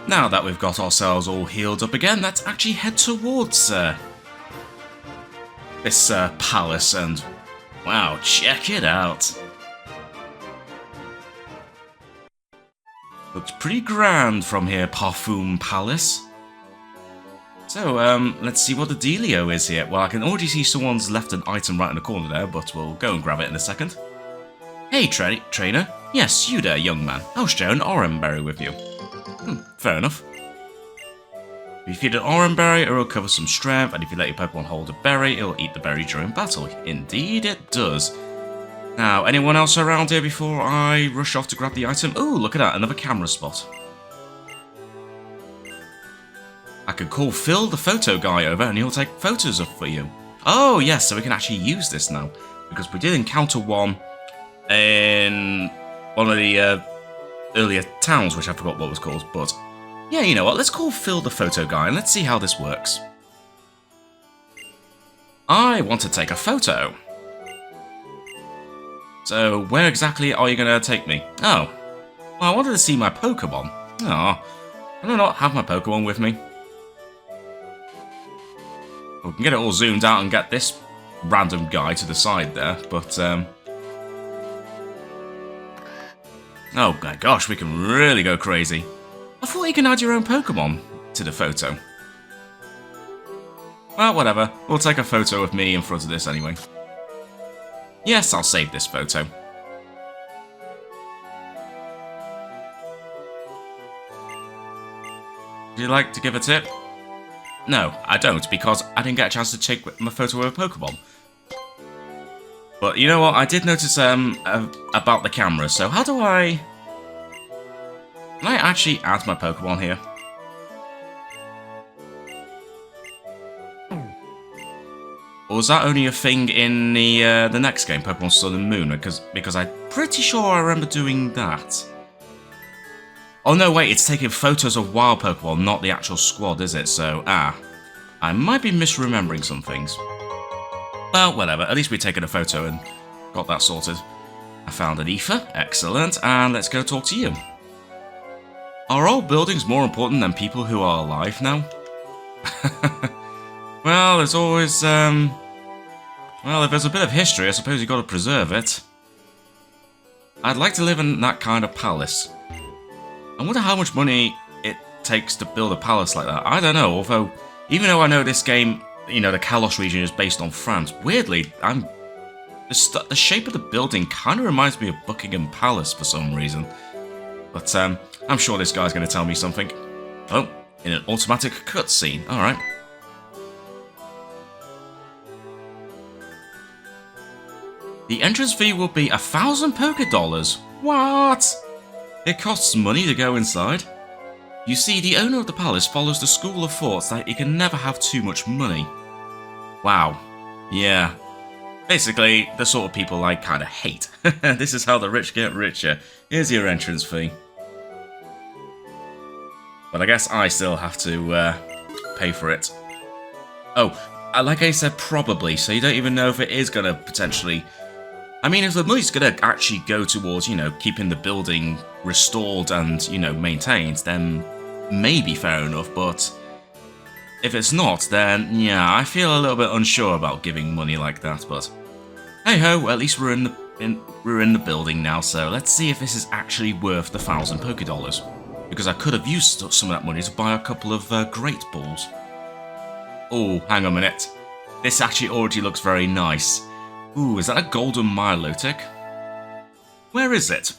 now that we've got ourselves all healed up again, let's actually head towards this palace and, wow, check it out. Looks pretty grand from here, Parfum Palace. So, let's see what the dealio is here. Well, I can already see someone's left an item right in the corner there, but we'll go and grab it in a second. Hey, trainer. Yes, you there, young man. I'll share an orange berry with you. Fair enough. If you feed an orange berry, it will recover some strength, and if you let your Pokemon hold a berry, it will eat the berry during battle. Indeed it does. Now, anyone else around here before I rush off to grab the item? Ooh, look at that, another camera spot. I could call Phil, the photo guy, over and he'll take photos of for you. Oh, yes, so we can actually use this now. Because we did encounter one in one of the earlier towns, which I forgot what it was called. But, yeah, you know what, let's call Phil, the photo guy, and let's see how this works. I want to take a photo. So, where exactly are you going to take me? Oh, well, I wanted to see my Pokemon. Oh, I do not have my Pokemon with me. We can get it all zoomed out and get this random guy to the side there, but, oh my gosh, we can really go crazy. I thought you can add your own Pokemon to the photo. Well, whatever. We'll take a photo of me in front of this anyway. Yes, I'll save this photo. Would you like to give a tip? No, I don't, because I didn't get a chance to take my photo of a Pokemon. But you know what, I did notice about the camera, so how do I... Can I actually add my Pokemon here? Or was that only a thing in the next game, Pokemon Sun and Moon? Because I'm pretty sure I remember doing that. Oh no, wait, it's taking photos of wild Pokemon, not the actual squad, is it? So, I might be misremembering some things. Well, whatever, at least we've taken a photo and got that sorted. I found an ether, excellent, and let's go talk to you. Are old buildings more important than people who are alive now? Well, there's always, well, if there's a bit of history, I suppose you've got to preserve it. I'd like to live in that kind of palace. I wonder how much money it takes to build a palace like that. I don't know, although, even though I know this game, you know, the Kalos region is based on France, weirdly, the shape of the building kind of reminds me of Buckingham Palace for some reason. But, I'm sure this guy's going to tell me something. Oh, in an automatic cutscene, alright. The entrance fee will be 1,000 Poké-Dollars. What? It costs money to go inside. You see, the owner of the palace follows the school of thought that you can never have too much money. Wow. Yeah. Basically, the sort of people I kind of hate. This is how the rich get richer. Here's your entrance fee. But I guess I still have to pay for it. Oh, like I said, probably, so you don't even know if it is going to potentially... I mean, if the money's going to actually go towards, you know, keeping the building restored and, you know, maintained, then maybe fair enough, but if it's not, then, yeah, I feel a little bit unsure about giving money like that, but hey-ho, at least we're in the building now, so let's see if this is actually worth the 1,000 Poké-Dollars, because I could have used some of that money to buy a couple of Great Balls. Oh, hang on a minute. This actually already looks very nice. Ooh, is that a golden Milotic? Where is it?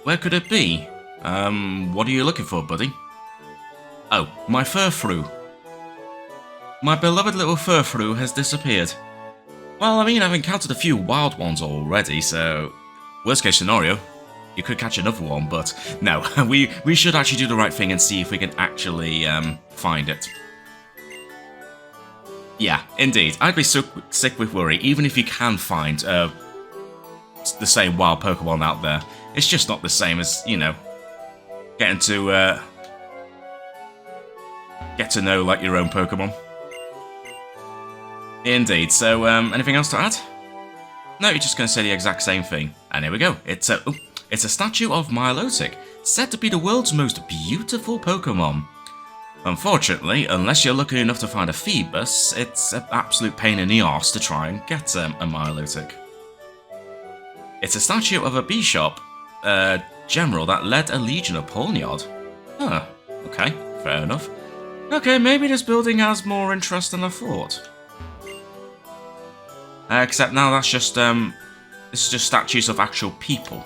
Where could it be? What are you looking for, buddy? Oh, my Furfrou. My beloved little Furfrou has disappeared. Well, I mean, I've encountered a few wild ones already, so... Worst case scenario, you could catch another one, but no, we should actually do the right thing and see if we can actually find it. Yeah, indeed. I'd be so sick with worry, even if you can find the same wild Pokemon out there. It's just not the same as, you know, getting to get to know, like, your own Pokemon. Indeed. So, anything else to add? No, you're just going to say the exact same thing. And here we go. It's a statue of Milotic. said to be the world's most beautiful Pokémon. Unfortunately, unless you're lucky enough to find a Phoebus, it's an absolute pain in the arse to try and get a Milotic. It's a statue of a bishop general that led a legion of Pawniard. Huh, okay, fair enough. Okay, maybe this building has more interest than I thought. Except now that's just, this is just statues of actual people.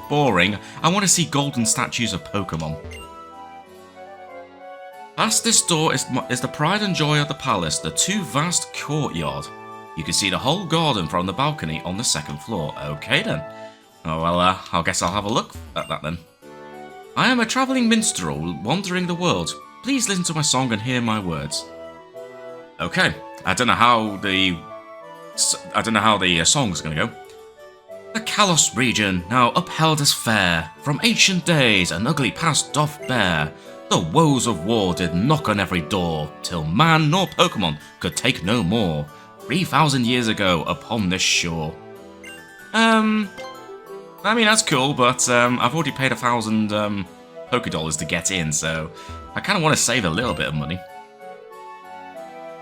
Boring. I want to see golden statues of Pokemon. Past this door is the pride and joy of the palace, the two vast courtyard. You can see the whole garden from the balcony on the second floor. Okay then. Oh well, I guess I'll have a look at that then. I am a travelling minstrel wandering the world. Please listen to my song and hear my words. Okay, I don't know how the song's gonna go. The Kalos region, now upheld as fair, from ancient days an ugly past doth bear. The woes of war did knock on every door, till man nor Pokemon could take no more. 3,000 years ago upon this shore. I mean that's cool, but I've already paid 1,000 Pokédollars to get in, so I kind of want to save a little bit of money.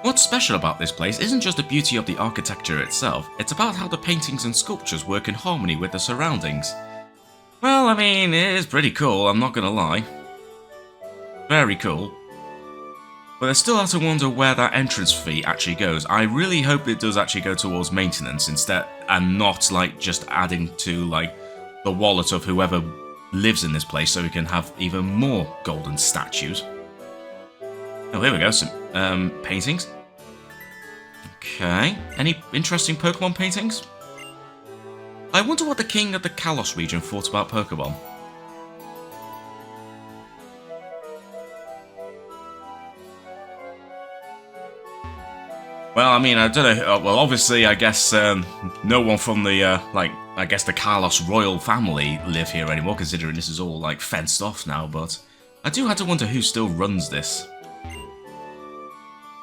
What's special about this place isn't just the beauty of the architecture itself, it's about how the paintings and sculptures work in harmony with the surroundings. Well, I mean, it is pretty cool, I'm not gonna lie. Very cool. But I still have to wonder where that entrance fee actually goes. I really hope it does actually go towards maintenance instead, and not like just adding to like the wallet of whoever lives in this place so we can have even more golden statues. Oh, here we go, some paintings. Okay, any interesting Pokemon paintings? I wonder what the king of the Kalos region thought about Pokemon. Well, I mean, I don't know, well, obviously, I guess no one from the, I guess the Kalos royal family live here anymore, considering this is all, like, fenced off now, but I do have to wonder who still runs this.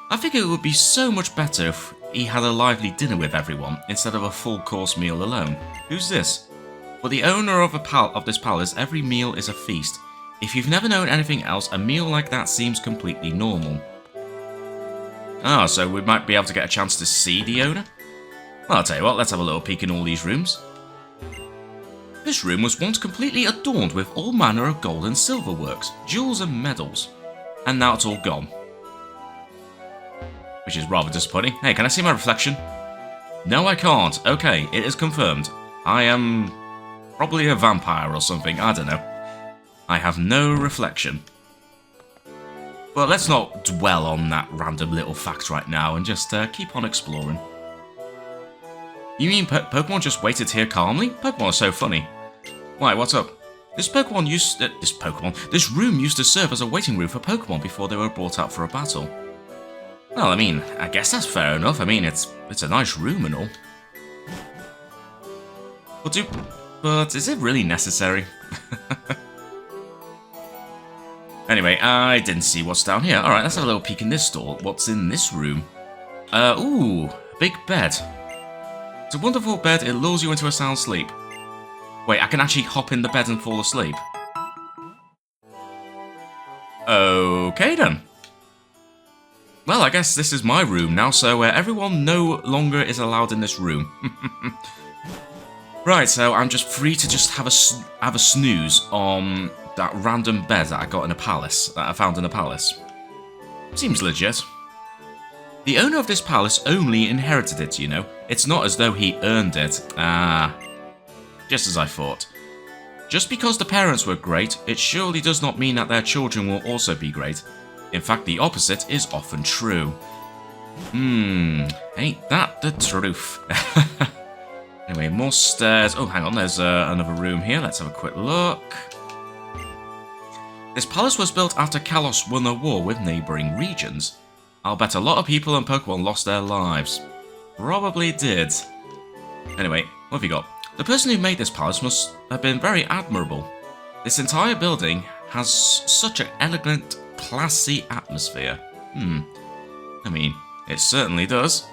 I think it would be so much better if he had a lively dinner with everyone, instead of a full-course meal alone. Who's this? For the owner of this palace, every meal is a feast. If you've never known anything else, a meal like that seems completely normal. Ah, so we might be able to get a chance to see the owner? Well, I'll tell you what, let's have a little peek in all these rooms. This room was once completely adorned with all manner of gold and silver works, jewels and medals. And now it's all gone. Which is rather disappointing. Hey, can I see my reflection? No, I can't. Okay, it is confirmed. I am probably a vampire or something, I don't know. I have no reflection. But let's not dwell on that random little fact right now and just keep on exploring. You mean Pokemon just waited here calmly? Pokemon are so funny. Why, what's up? This room used to serve as a waiting room for Pokemon before they were brought out for a battle. Well, I mean, I guess that's fair enough. I mean, it's a nice room and all. But is it really necessary? Anyway, I didn't see what's down here. Alright, let's have a little peek in this door. What's in this room? Ooh, big bed. It's a wonderful bed, it lulls you into a sound sleep. Wait, I can actually hop in the bed and fall asleep. Okay then. Well, I guess this is my room now, so everyone no longer is allowed in this room. Right, so I'm just free to just have a snooze on that random bed that I got in a palace, that I found in a palace. Seems legit. The owner of this palace only inherited it, you know. It's not as though he earned it. Ah, just as I thought. Just because the parents were great, it surely does not mean that their children will also be great. In fact, the opposite is often true. Ain't that the truth? Anyway, more stairs. Oh, hang on, there's another room here. Let's have a quick look. This palace was built after Kalos won a war with neighbouring regions. I'll bet a lot of people and Pokemon lost their lives. Probably did. Anyway, what have you got? The person who made this palace must have been very admirable. This entire building has such an elegant, classy atmosphere. I mean, it certainly does.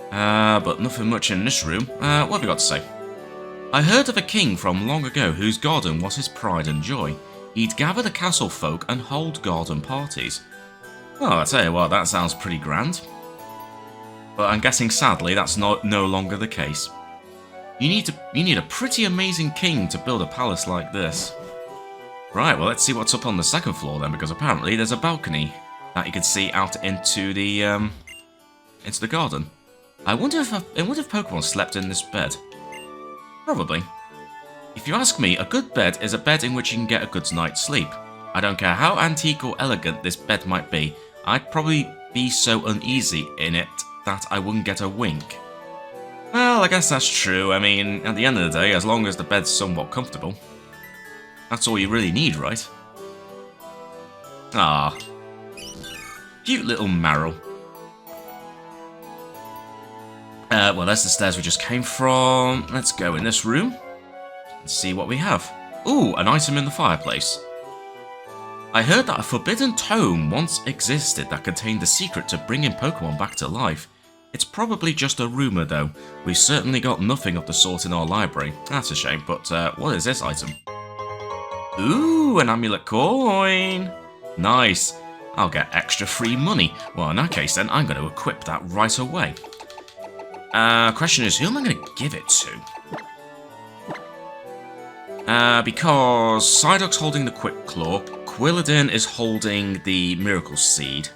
But nothing much in this room. What have you got to say? I heard of a king from long ago whose garden was his pride and joy. He'd gather the castle folk and hold garden parties. Well, I tell you what, that sounds pretty grand. But I'm guessing, sadly, that's no longer the case. You need a pretty amazing king to build a palace like this. Right, well, let's see what's up on the second floor then, because apparently there's a balcony that you can see out into the garden. I wonder if Pokemon slept in this bed. Probably. If you ask me, a good bed is a bed in which you can get a good night's sleep. I don't care how antique or elegant this bed might be, I'd probably be so uneasy in it that I wouldn't get a wink. Well, I guess that's true. I mean, at the end of the day, as long as the bed's somewhat comfortable, that's all you really need, right? Ah. Cute little Marrow. Well, there's the stairs we just came from. Let's go in this room and see what we have. Ooh, an item in the fireplace. I heard that a forbidden tome once existed that contained the secret to bringing Pokemon back to life. It's probably just a rumour though. We've certainly got nothing of the sort in our library. That's a shame, but what is this item? Ooh, an amulet coin! Nice. I'll get extra free money. Well, in that case then, I'm going to equip that right away. Question is, who am I going to give it to? Because Psyduck's holding the Quick Claw, Quilladin is holding the Miracle Seed.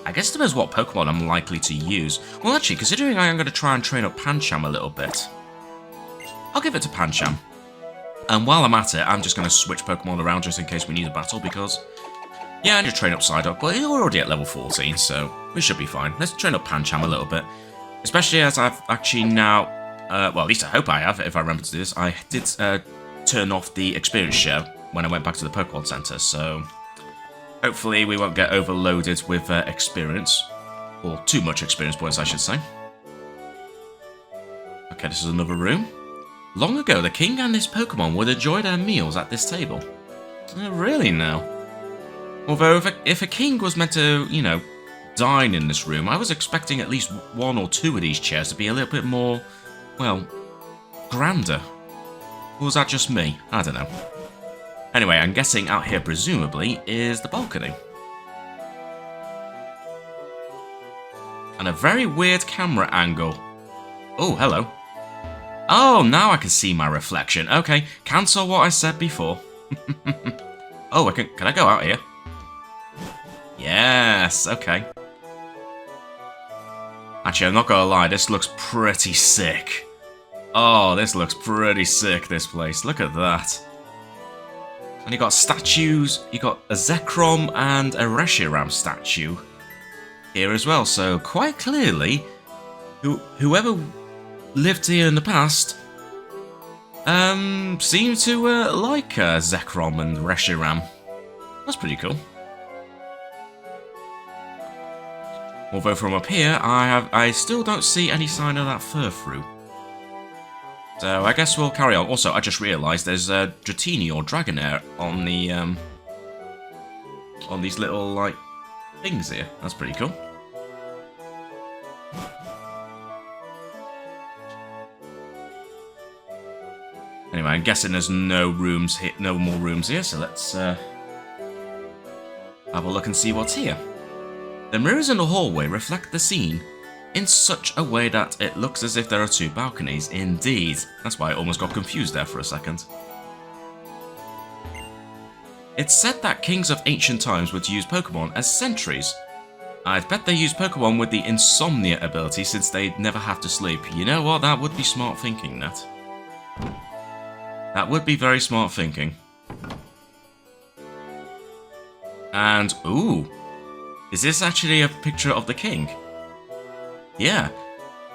I guess it depends what Pokemon I'm likely to use. Well, actually, considering I am going to try and train up Pancham a little bit, I'll give it to Pancham. And while I'm at it, I'm just going to switch Pokemon around just in case we need a battle, because, yeah, I need to train up Psyduck, but we're already at level 14, so we should be fine. Let's train up Pancham a little bit. Especially as I've actually now, well, at least I hope I have, if I remember to do this. I did turn off the experience share when I went back to the Pokemon Center, so hopefully we won't get overloaded with experience, or too much experience points, I should say. Okay, this is another room. Long ago, the king and his Pokemon would enjoy their meals at this table. Really now? Although, if a king was meant to, you know, dine in this room, I was expecting at least one or two of these chairs to be a little bit more, well, grander. Or was that just me? I don't know. Anyway, I'm guessing out here, presumably, is the balcony. And a very weird camera angle. Oh, hello. Oh, now I can see my reflection. Okay, cancel what I said before. Oh, can I go out here? Yes, okay. Actually, I'm not gonna lie, this looks pretty sick. Oh, this looks pretty sick, this place. Look at that. And you got statues, you got a Zekrom and a Reshiram statue here as well. So quite clearly, whoever lived here in the past seemed to like Zekrom and Reshiram. That's pretty cool. Although from up here, I still don't see any sign of that Furfrou. So I guess we'll carry on. Also, I just realised there's a Dratini or Dragonair on the on these little like things here. That's pretty cool. Anyway, I'm guessing there's no rooms here, no more rooms here. So let's have a look and see what's here. The mirrors in the hallway reflect the scene in such a way that it looks as if there are two balconies. Indeed. That's why I almost got confused there for a second. It's said that kings of ancient times would use Pokemon as sentries. I'd bet they use Pokemon with the insomnia ability since they'd never have to sleep. You know what? That would be smart thinking, that. That would be very smart thinking. And, ooh. Is this actually a picture of the king? Yeah.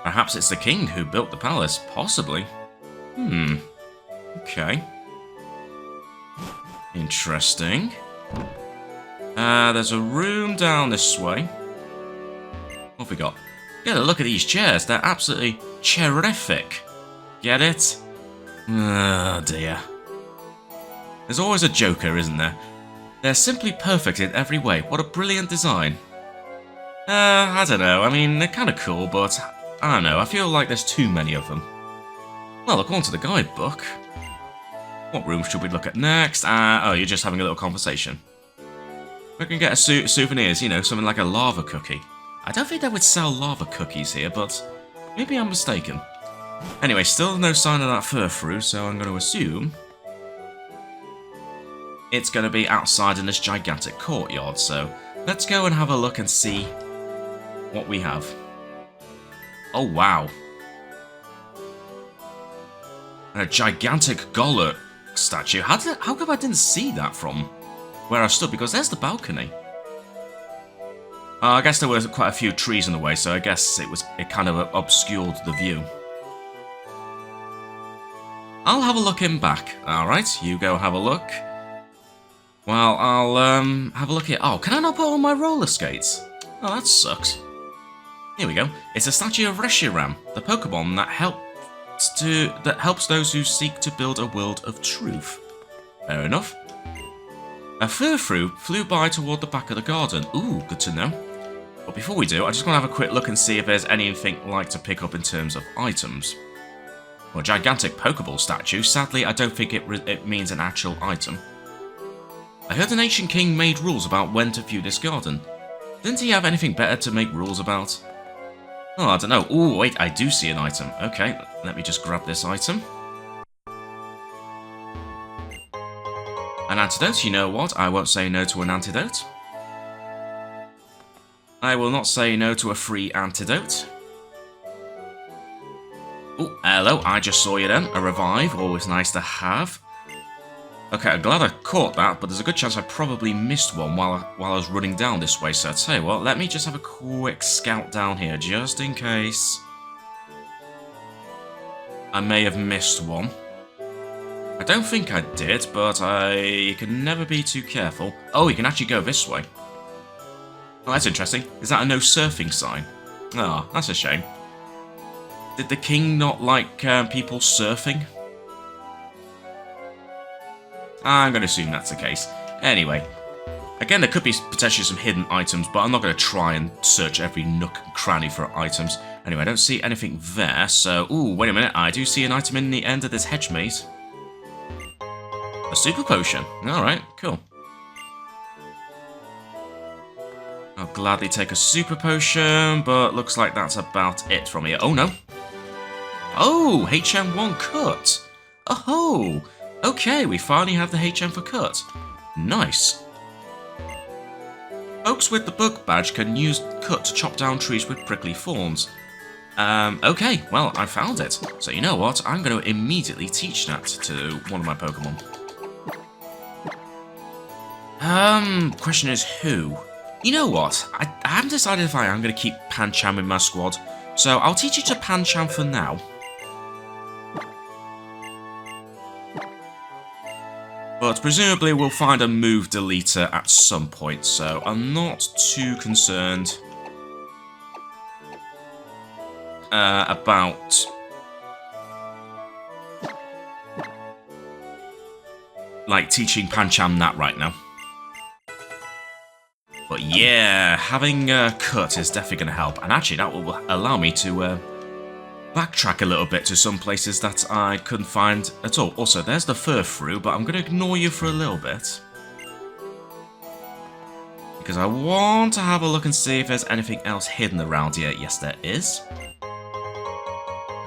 Perhaps it's the king who built the palace. Possibly. Okay. Interesting. There's a room down this way. What have we got? Get a look at these chairs. They're absolutely terrific. Get it? Oh dear. There's always a joker, isn't there? They're simply perfect in every way. What a brilliant design. I don't know. I mean, they're kind of cool, but I don't know. I feel like there's too many of them. Well, according to the guidebook, what room should we look at next? Oh, you're just having a little conversation. We can get souvenirs, you know, something like a lava cookie. I don't think they would sell lava cookies here, but maybe I'm mistaken. Anyway, still no sign of that fur-fruit, so I'm going to assume it's going to be outside in this gigantic courtyard, so let's go and have a look and see what we have. Oh, wow. And a gigantic Gollut statue. How come I didn't see that from where I stood? Because there's the balcony. I guess there were quite a few trees in the way, so I guess it kind of obscured the view. I'll have a look in back. Alright, you go have a look. Well, I'll have a look here. Oh, can I not put on my roller skates? Oh, that sucks. Here we go. It's a statue of Reshiram, the Pokemon that helps those who seek to build a world of truth. Fair enough. A fur-fruit flew by toward the back of the garden. Ooh, good to know. But before we do, I just want to have a quick look and see if there's anything like to pick up in terms of items. Well, gigantic Pokeball statue. Sadly, I don't think it means an actual item. I heard an ancient king made rules about when to view this garden. Didn't he have anything better to make rules about? Oh, I don't know. Ooh, wait, I do see an item. Okay, let me just grab this item. An antidote, you know what? I won't say no to an antidote. I will not say no to a free antidote. Oh, hello, I just saw you then. A revive, always nice to have. Okay, I'm glad I caught that, but there's a good chance I probably missed one while I was running down this way, so I'll tell you what, let me just have a quick scout down here, just in case I may have missed one. I don't think I did, but you can never be too careful. Oh, you can actually go this way. Oh, that's interesting. Is that a no surfing sign? Oh, that's a shame. Did the king not like people surfing? I'm going to assume that's the case. Anyway, again, there could be potentially some hidden items, but I'm not going to try and search every nook and cranny for items. Anyway, I don't see anything there, so... Ooh, wait a minute, I do see an item in the end of this hedge maze. A super potion. Alright, cool. I'll gladly take a super potion, but looks like that's about it from here. Oh, no. Oh, HM1 cut. Oh, okay, we finally have the HM for cut. Nice. Folks with the bug badge can use cut to chop down trees with prickly thorns. Okay, well, I found it. So you know what? I'm going to immediately teach that to one of my Pokemon. Question is who? You know what? I haven't decided if I am going to keep Pancham in my squad, so I'll teach you to Pancham for now. But presumably we'll find a move deleter at some point, so I'm not too concerned about like teaching Pancham that right now. But yeah, having cut is definitely going to help, and actually that will allow me to backtrack a little bit to some places that I couldn't find at all. Also, there's the fur-fruit, but I'm going to ignore you for a little bit. Because I want to have a look and see if there's anything else hidden around here. Yes, there is.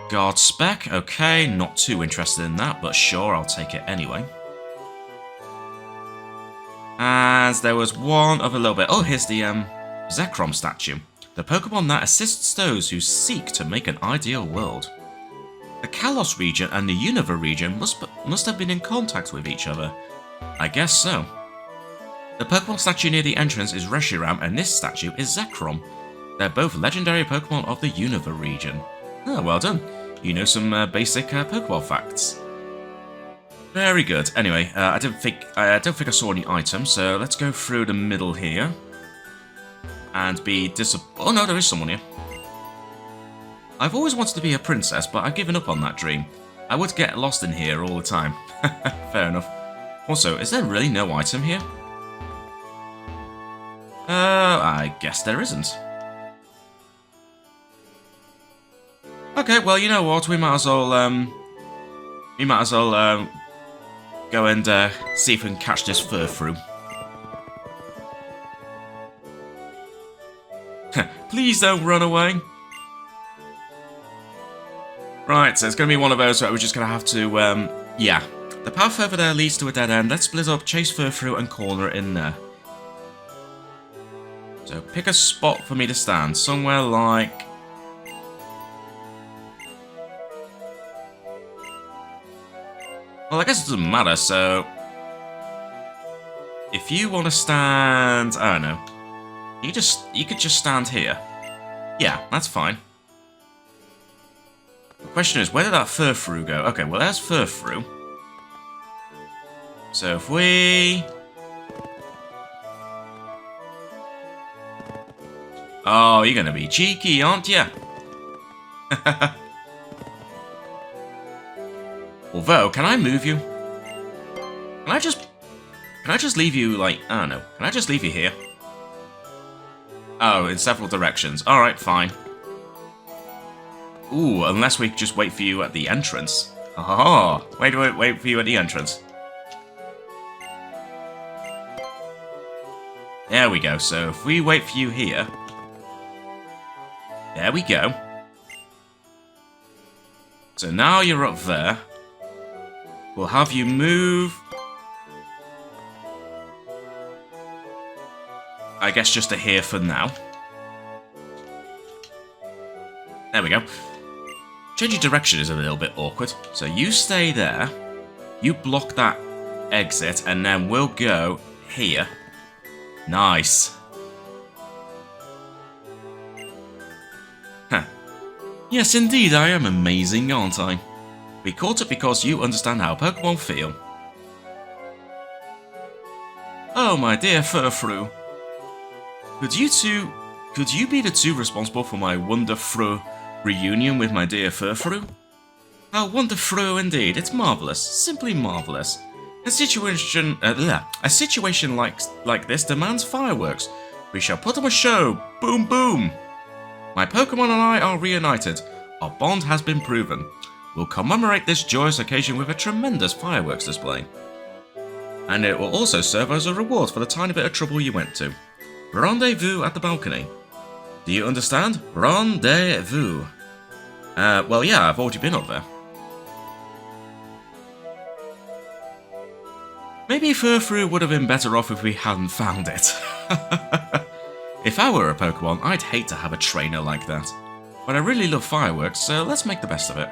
Guard spec, okay, not too interested in that, but sure, I'll take it anyway. As there was one other little bit. Oh, here's the Zekrom statue. The Pokemon that assists those who seek to make an ideal world. The Kalos region and the Unova region must have been in contact with each other. I guess so. The Pokemon statue near the entrance is Reshiram, and this statue is Zekrom. They're both legendary Pokemon of the Unova region. Oh, well done. You know some basic Pokeball facts. Very good. Anyway, I don't think I saw any items, so let's go through the middle here. And be oh no, there is someone here. I've always wanted to be a princess, but I've given up on that dream. I would get lost in here all the time. Fair enough. Also, is there really no item here? I guess there isn't. Okay, well, you know what? We might as well We might as well go and see if we can catch this Furfrou. Please don't run away. Right, so it's going to be one of those where we're just going to have to, yeah. The path over there leads to a dead end. Let's split up, chase Furfrou, and corner it in there. So pick a spot for me to stand. Somewhere like... Well, I guess it doesn't matter, so... If you want to stand... I don't know. You could just stand here. Yeah, that's fine. The question is, where did that Furfrou go? Okay, well, there's Furfrou. So if we... Oh, you're gonna be cheeky, aren't you? Although, can I move you? Can I just leave you, like, I don't know. Can I just leave you here? Oh, in several directions. Alright, fine. Ooh, unless we just wait for you at the entrance. Oh, wait for you at the entrance. There we go. So if we wait for you here... There we go. So now you're up there. We'll have you move... I guess just to here for now. There we go. Changing direction is a little bit awkward. So you stay there. You block that exit, and then we'll go here. Nice. Huh. Yes, indeed, I am amazing, aren't I? We caught it because you understand how Pokemon feel. Oh, my dear Furfrou. Could you be the two responsible for my wonderful reunion with my dear Furfrou? How wonderful indeed, it's marvellous, simply marvellous. A situation like this demands fireworks. We shall put on a show, boom boom! My Pokemon and I are reunited. Our bond has been proven. We'll commemorate this joyous occasion with a tremendous fireworks display. And it will also serve as a reward for the tiny bit of trouble you went to. Rendezvous at the balcony. Do you understand? Rendezvous. Well, yeah, I've already been up there. Maybe Furfrou would have been better off if we hadn't found it. If I were a Pokemon, I'd hate to have a trainer like that. But I really love fireworks, so let's make the best of it.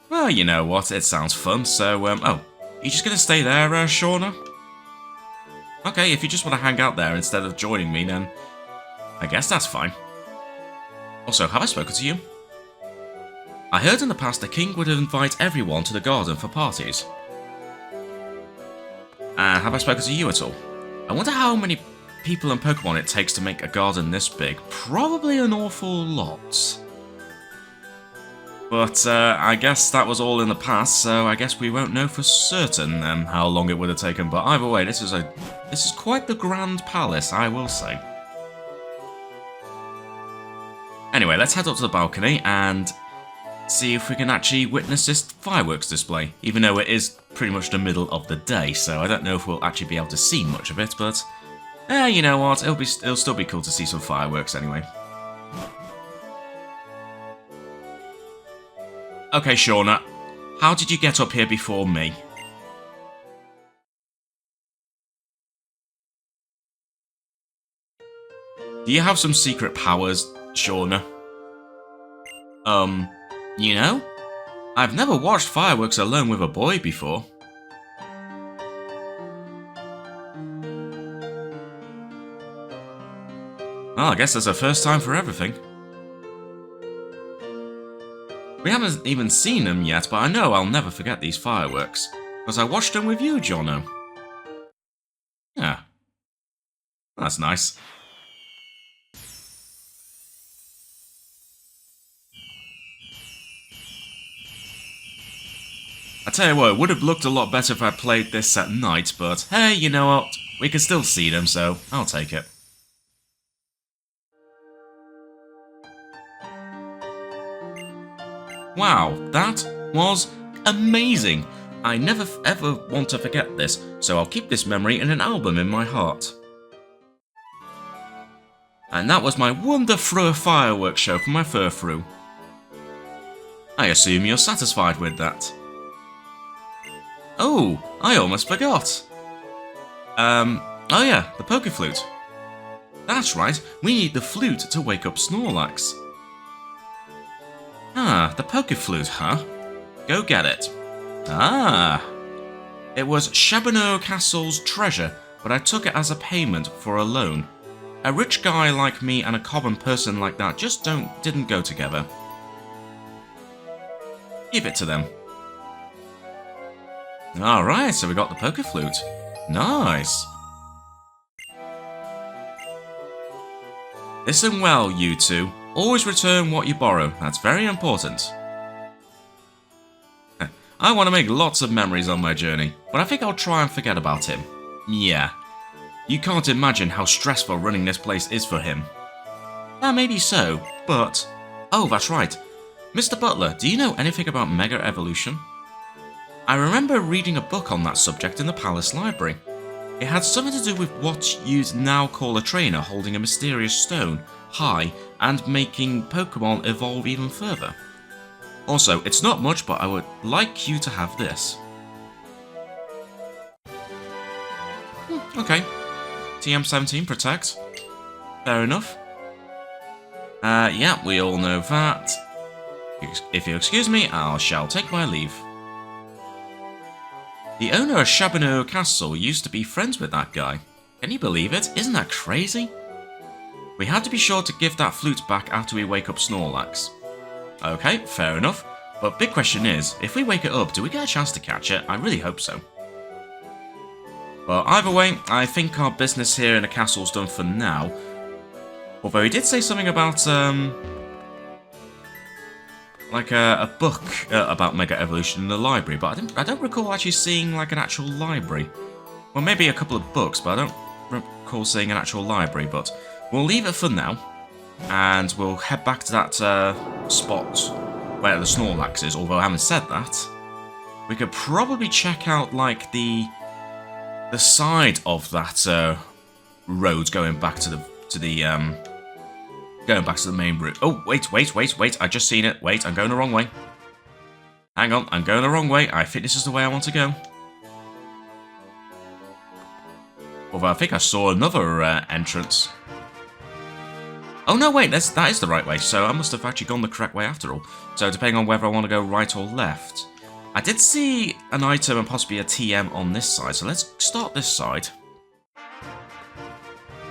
Well, you know what, it sounds fun, so, oh, you just gonna stay there, Shauna? Okay, if you just want to hang out there instead of joining me, then I guess that's fine. Also, have I spoken to you? I heard in the past the king would invite everyone to the garden for parties. Have I spoken to you at all? I wonder how many people and Pokemon it takes to make a garden this big. Probably an awful lot. But I guess that was all in the past, so I guess we won't know for certain how long it would have taken. But either way, this is quite the grand palace, I will say. Anyway, let's head up to the balcony and see if we can actually witness this fireworks display. Even though it is pretty much the middle of the day, so I don't know if we'll actually be able to see much of it. But you know what? It'll still be cool to see some fireworks anyway. Okay, Shauna, how did you get up here before me? Do you have some secret powers, Shauna? You know? I've never watched fireworks alone with a boy before. Well, I guess there's a first time for everything. We haven't even seen them yet, but I know I'll never forget these fireworks. Because I watched them with you, Jono. Yeah. That's nice. I tell you what, it would have looked a lot better if I played this at night, but hey, you know what? We can still see them, so I'll take it. Wow, that was Amazing! I never ever want to forget this, so I'll keep this memory in an album in my heart. And that was my wonderful fireworks show for my Furfrou. I assume you're satisfied with that. Oh, I almost forgot. Oh yeah, the Poké Flute. That's right, we need the flute to wake up Snorlax. Ah, the Poké Flute, huh? Go get it. Ah. It was Chabonneau Castle's treasure, but I took it as a payment for a loan. A rich guy like me and a common person like that just didn't go together. Give it to them. Alright, so we got the Poké Flute. Nice. Listen well, you two. Always return what you borrow. That's very important. I want to make lots of memories on my journey, but I think I'll try and forget about him. Yeah. You can't imagine how stressful running this place is for him. Maybe so, but... Oh, that's right. Mr. Butler, do you know anything about Mega Evolution? I remember reading a book on that subject in the Palace Library. It had something to do with what you'd now call a trainer holding a mysterious stone, high, and making Pokémon evolve even further. Also, it's not much, but I would like you to have this. Okay. TM17 Protect. Fair enough. Yeah, we all know that. If you'll excuse me, I shall take my leave. The owner of Chabonneau Castle used to be friends with that guy. Can you believe it? Isn't that crazy? We had to be sure to give that flute back after we wake up Snorlax. Okay, fair enough. But big question is, if we wake it up, do we get a chance to catch it? I really hope so. But either way, I think our business here in the castle's done for now. Although he did say something about, like a book about Mega Evolution in the library, but I don't recall actually seeing like an actual library. Well, maybe a couple of books, but I don't recall seeing an actual library. But we'll leave it for now, and we'll head back to that spot where the Snorlax is. Although having said that, we could probably check out like the side of that road going back to the main route. Oh, wait, I just seen it. Wait, I'm going the wrong way. Hang on, I'm going the wrong way. I think this is the way I want to go. Although I think I saw another entrance. Oh no, wait, that is the right way, so I must have actually gone the correct way after all. So depending on whether I want to go right or left. I did see an item and possibly a TM on this side, so let's start this side.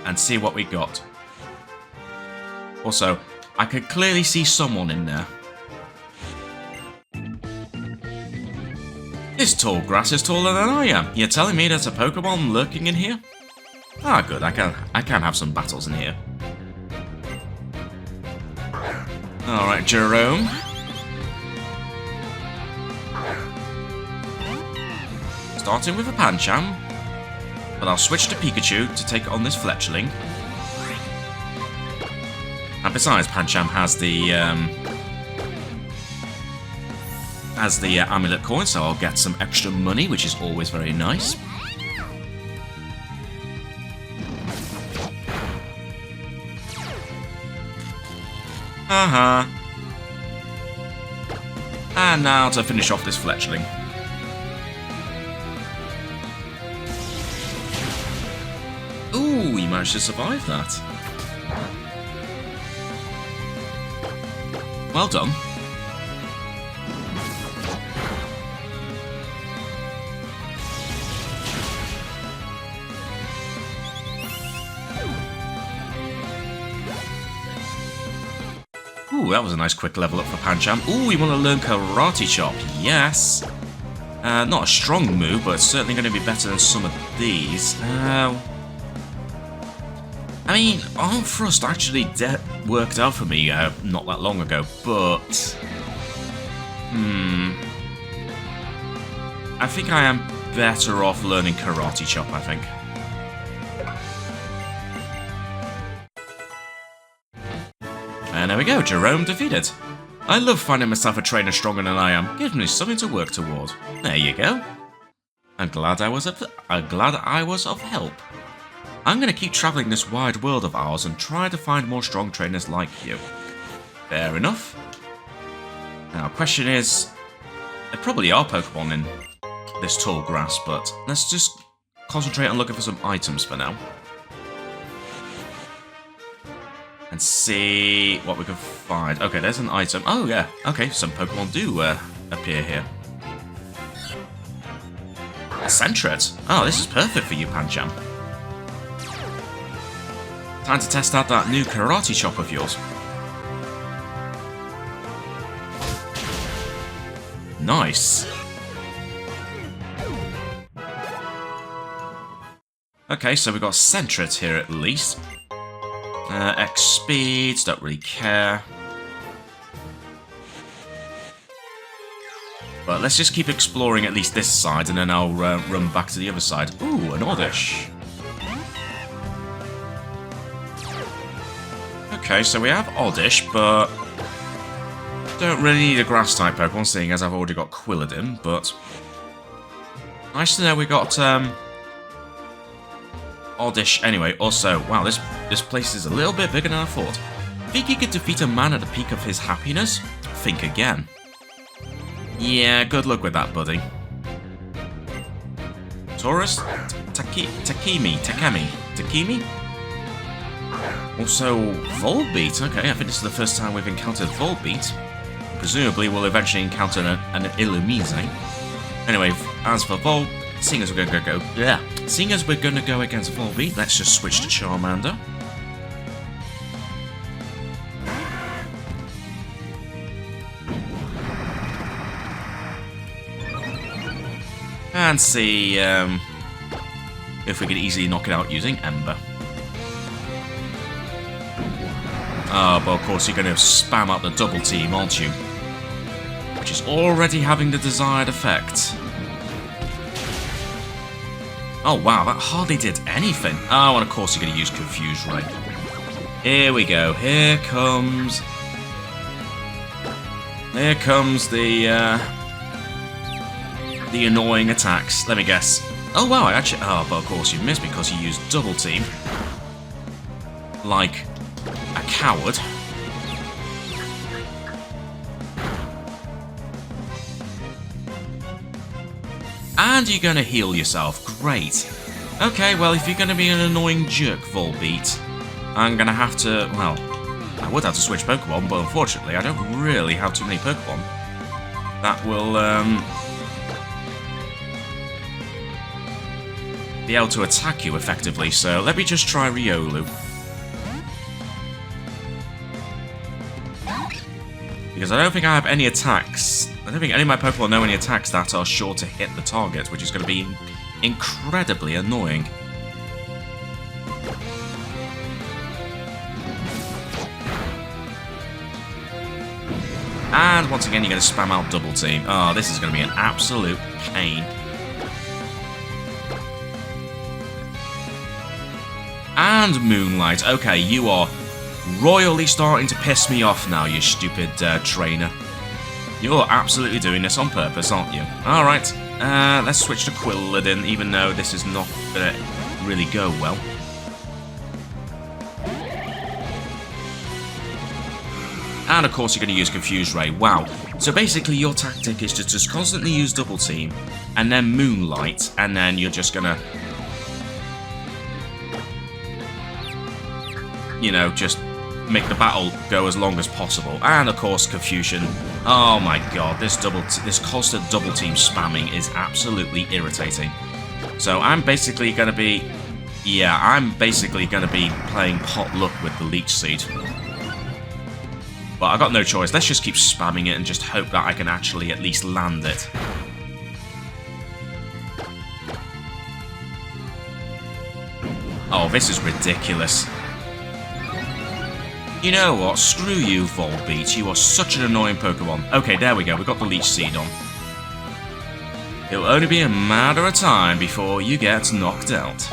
And see what we got. Also, I could clearly see someone in there. This tall grass is taller than I am. You're telling me there's a Pokemon lurking in here? Ah, good. I can have some battles in here. Alright, Jerome. Starting with a Pancham. But I'll switch to Pikachu to take on this Fletchling. And besides, Pancham has the amulet coin, so I'll get some extra money, which is always very nice. And now to finish off this Fletchling. Ooh, he managed to survive that. Well done. Ooh, that was a nice quick level up for Pancham. Ooh, we want to learn Karate Chop. Yes. Not a strong move, but it's certainly going to be better than some of these. I mean, Arm Thrust actually worked out for me not that long ago, but... I think I am better off learning Karate Chop, I think. And there we go, Jerome defeated. I love finding myself a trainer stronger than I am. Gives me something to work toward. There you go. I'm glad I was of help. I'm going to keep travelling this wide world of ours and try to find more strong trainers like you. Fair enough. Now, question is, there probably are Pokemon in this tall grass, but let's just concentrate on looking for some items for now. And see what we can find. Okay, there's an item. Oh, yeah. Okay, some Pokemon do appear here. A Sentret. Oh, this is perfect for you, Pancham. Time to test out that new karate chop of yours. Nice. Okay, so we've got Sentret here at least. X speeds, don't really care. But let's just keep exploring at least this side, and then I'll run back to the other side. Ooh, an Oddish. Okay, so we have Oddish, but don't really need a Grass-type Pokemon, seeing as I've already got Quilladin, but nice to know we got Oddish anyway. Also, wow, this place is a little bit bigger than I thought. Think you could defeat a man at the peak of his happiness? Think again. Yeah, good luck with that, buddy. Taurus? Takemi? Also, Volbeat. Okay, I think this is the first time we've encountered Volbeat. Presumably, we'll eventually encounter an Illumise. Anyway, as for seeing as we're gonna go against Volbeat, let's just switch to Charmander. And see if we could easily knock it out using Ember. Oh, but of course you're going to spam out the double team, aren't you? Which is already having the desired effect. Oh wow, that hardly did anything. Oh, and of course you're going to use Confuse Ray. Here we go. Here comes the annoying attacks. Let me guess. Oh wow, oh, but of course you missed because you used double team. Like a coward. And you're gonna heal yourself. Great. Okay, well, if you're gonna be an annoying jerk, Volbeat, I'm gonna have to, well, I would have to switch Pokemon, but unfortunately I don't really have too many Pokemon that will, be able to attack you effectively, so let me just try Riolu. Because I don't think I have any attacks. I don't think any of my Pokemon know any attacks that are sure to hit the target, which is going to be incredibly annoying. And once again, you're going to spam out Double Team. Oh, this is going to be an absolute pain. And Moonlight. Okay, you are royally starting to piss me off now, you stupid trainer. You're absolutely doing this on purpose, aren't you? Alright, let's switch to Quilladin, even though this is not going to really go well. And of course you're going to use Confuse Ray. Wow. So basically your tactic is to just constantly use Double Team, and then Moonlight, and then you're just going to, you know, just make the battle go as long as possible. And of course Confusion. Oh my god, this constant double team spamming is absolutely irritating. So I'm basically going to be, playing pot luck with the Leech Seed. But I got no choice. Let's just keep spamming it and just hope that I can actually at least land it. Oh, this is ridiculous. You know what? Screw you, Volbeat. You are such an annoying Pokemon. Okay, there we go. We got the Leech Seed on. It'll only be a matter of time before you get knocked out.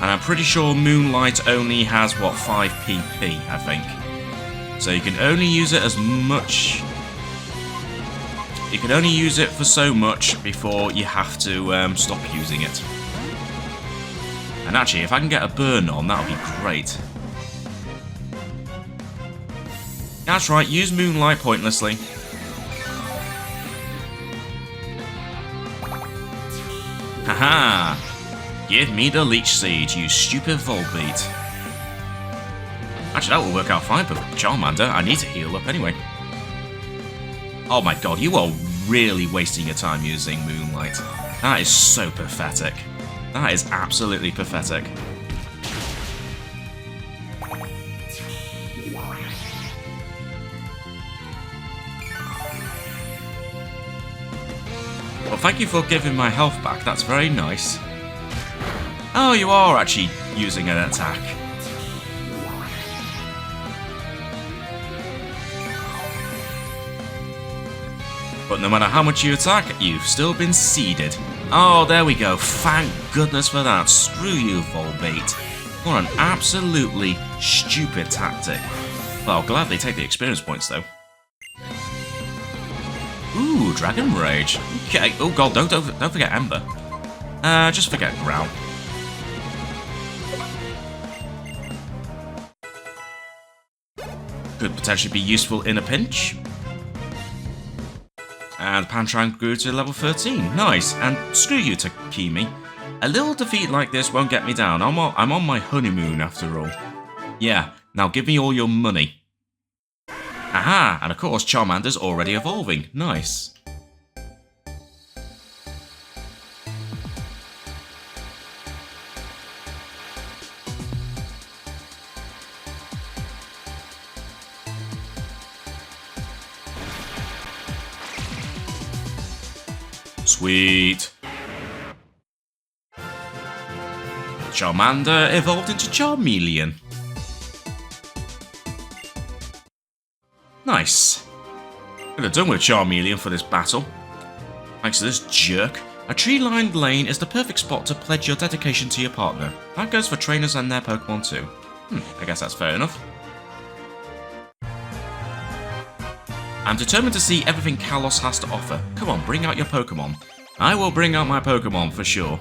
And I'm pretty sure Moonlight only has, what, 5 PP, I think. So you can only use it as much... You can only use it for so much before you have to stop using it. And actually, if I can get a burn on, that would be great. That's right, use Moonlight pointlessly. Haha! Give me the Leech Seed, you stupid Volbeat. Actually, that will work out fine for Charmander. I need to heal up anyway. Oh my god, you are really wasting your time using Moonlight. That is so pathetic. That is absolutely pathetic. Well, thank you for giving my health back. That's very nice. Oh, you are actually using an attack. But no matter how much you attack, you've still been seeded. Oh, there we go. Thank goodness for that. Screw you, Volbeat. What an absolutely stupid tactic. Well, I'll gladly take the experience points, though. Ooh, Dragon Rage. Okay. Oh god, don't forget Ember. Just forget Growl. Could potentially be useful in a pinch. And Panchang grew to level 13. Nice. And screw you, Takimi. A little defeat like this won't get me down. I'm on my honeymoon after all. Yeah, now give me all your money. Aha! And of course, Charmander's already evolving. Nice. Sweet. Charmander evolved into Charmeleon. Nice. Could have done with Charmeleon for this battle. Thanks to this jerk. A tree-lined lane is the perfect spot to pledge your dedication to your partner. That goes for trainers and their Pokemon too. I guess that's fair enough. I'm determined to see everything Kalos has to offer. Come on, bring out your Pokemon. I will bring out my Pokemon for sure.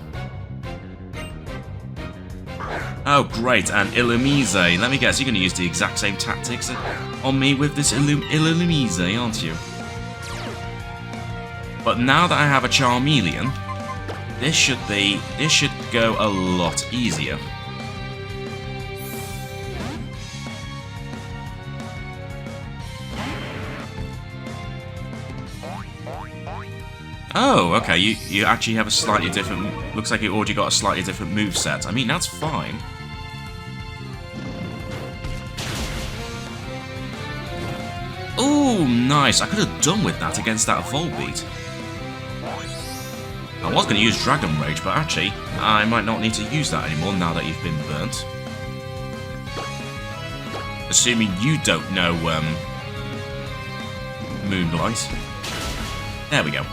Oh, great, and Illumise. Let me guess, you're going to use the exact same tactics on me with this Illumise, aren't you? But now that I have a Charmeleon, this should go a lot easier. Oh, okay, you actually have a slightly different... Looks like you already got a slightly different moveset. I mean, that's fine. Ooh, nice. I could have done with that against that Volbeat. I was going to use Dragon Rage, but actually, I might not need to use that anymore now that you've been burnt. Assuming you don't know, Moonlight. There we go.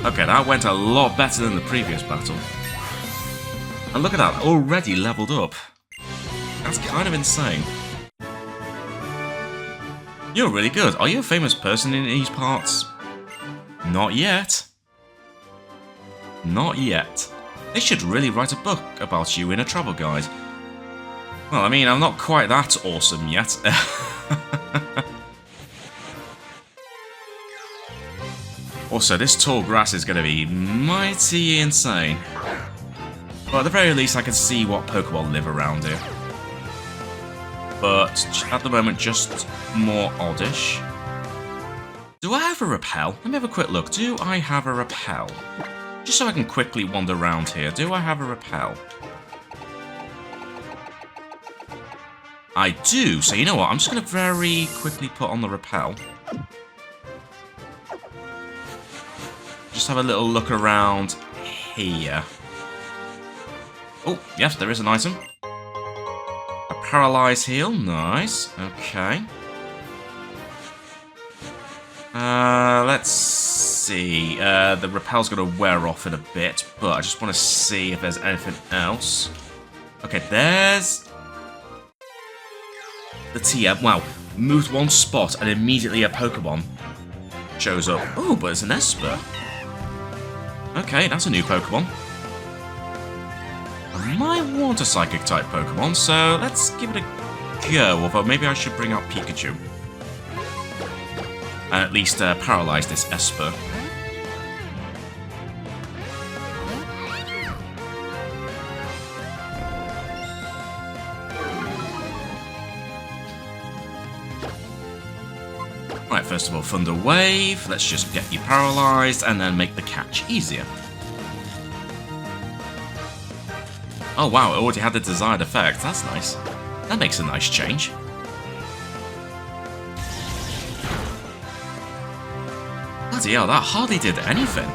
Okay, that went a lot better than the previous battle. And look at that, already leveled up. That's kind of insane. You're really good. Are you a famous person in these parts? Not yet. Not yet. They should really write a book about you in a travel guide. Well, I mean, I'm not quite that awesome yet. Also, this tall grass is going to be mighty insane. But at the very least, I can see what Pokemon live around here. But at the moment, just more oddish. Do I have a repel? Let me have a quick look. Do I have a repel? Just so I can quickly wander around here. Do I have a repel? I do. So you know what? I'm just going to very quickly put on the repel. Just have a little look around here. Oh, yes, there is an item. A Paralyze Heal, nice. Okay. Let's see. The repel's going to wear off in a bit, but I just want to see if there's anything else. Okay, there's the TM. Wow, moved one spot and immediately a Pokemon shows up. Oh, but it's an Esper. Okay, that's a new Pokemon. I might want a Psychic-type Pokemon, so let's give it a go, although maybe I should bring out Pikachu. And at least paralyze this Esper. Right, first of all, Thunder Wave. Let's just get you paralyzed and then make the catch easier. Oh wow, it already had the desired effect. That's nice. That makes a nice change. Bloody hell, that hardly did anything.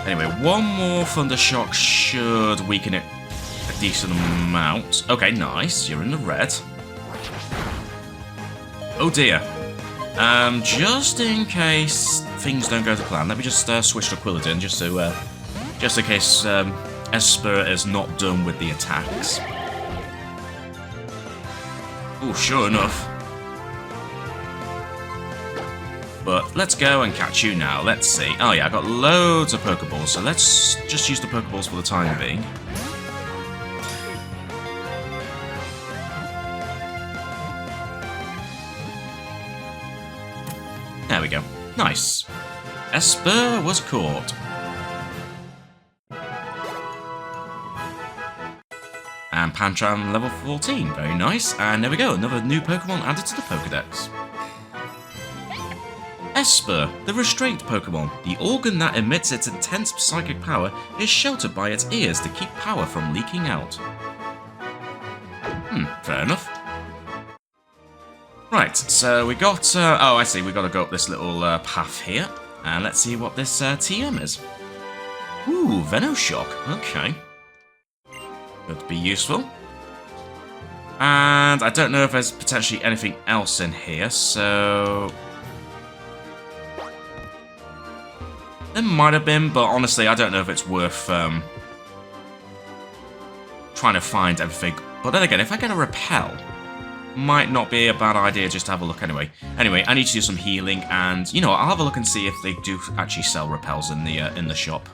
Anyway, one more Thunder Shock should weaken it a decent amount. Okay, nice. You're in the red. Oh dear. Just in case things don't go to plan, let me just switch to Quilladin just in case Esper is not done with the attacks. Oh, sure enough. But let's go and catch you now. Let's see. Oh yeah, I got loads of Pokeballs, so let's just use the Pokeballs for the time being. There we go. Nice. Esper was caught. And Pantram level 14. Very nice. And there we go. Another new Pokemon added to the Pokedex. Esper, the restraint Pokemon. The organ that emits its intense psychic power is sheltered by its ears to keep power from leaking out. Fair enough. Right, so we got... oh, I see, we got to go up this little path here. And let's see what this TM is. Ooh, Venoshock. Okay. Could be useful. And I don't know if there's potentially anything else in here, so... There might have been, but honestly, I don't know if it's worth trying to find everything. But then again, if I get a repel, might not be a bad idea just to have a look anyway. Anyway, I need to do some healing, and you know what, I'll have a look and see if they do actually sell repels in the shop.